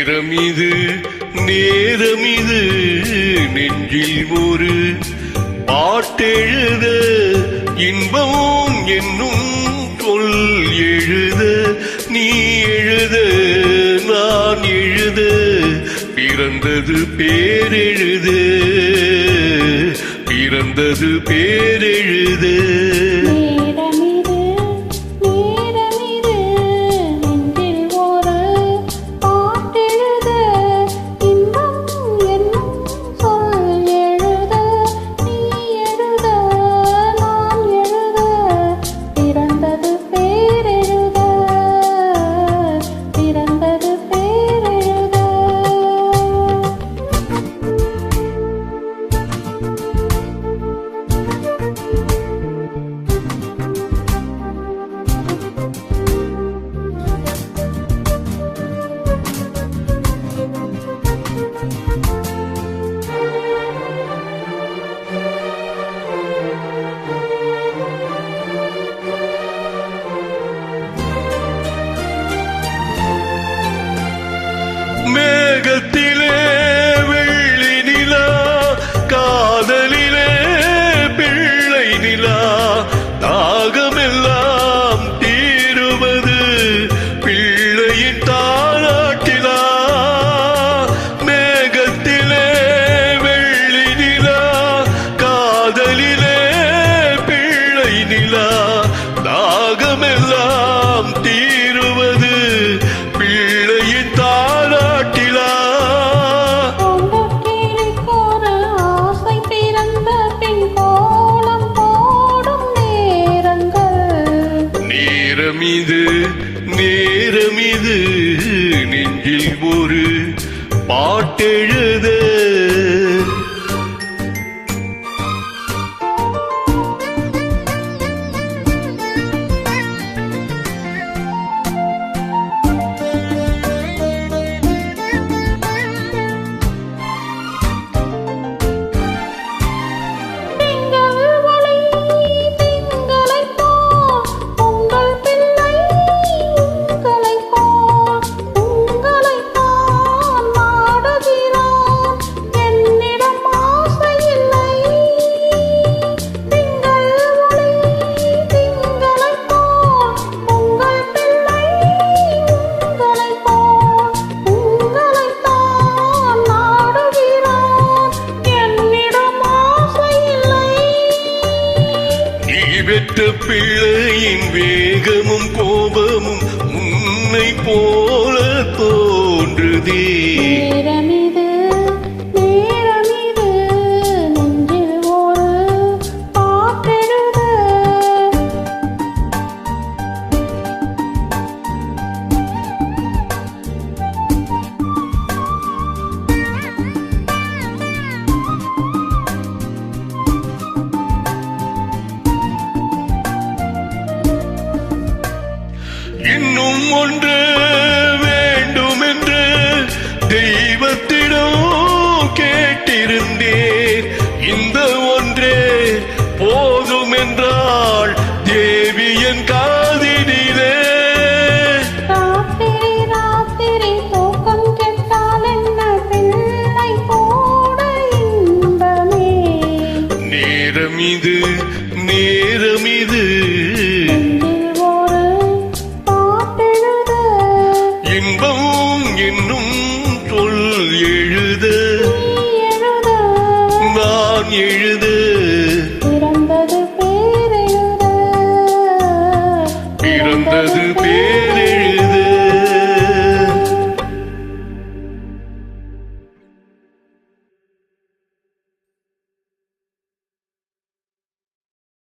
நேரமிது நேரமிது நெஞ்சில் ஒரு பாட்டெழுத இன்பம் என்னும் சொல் எழுத நீ எழுத நான் எழுத பிறந்தது பேரெழுத பிறந்தது பேரெழுத மேகத்திலே வெள்ளி நிலா காதலிலே பிள்ளை நிலா தாகமெல்லாம் தீருவது பிள்ளையின் தாலாட்டிலா மேகத்திலே வெள்ளி நிலா காதலிலே பிள்ளை நிலா தாகமெல்லாம் தீருவது பிள்ளையின் தாலாட்டிலா நேரமிது நேரமிது நெஞ்சில் ஒரு பாட்டெழுத பெற்ற பிள்ளையின் வேகமும் கோபமும் உன்னை போல தோன்றுதே நேரமிது நேரமிது நெஞ்சில் ஒரு பாட்டெழுத இன்னும் ஒன்று வேண்டும் என்று தெய்வத்திடம் கேட்டிருந்தேன் இந்த ஒன்றே போதும் என்றாள் தேவியன் காதினிலே ராத்திரி ராத்திரி தூக்கம் கெட்டால் என்ன பிள்ளை போட இன்பமே நேரமிது நேரமிது இன்பம் என்னும் சொல் எழுத நான் எழுத பிறந்தது பேரெழுத பிறந்தது பேர்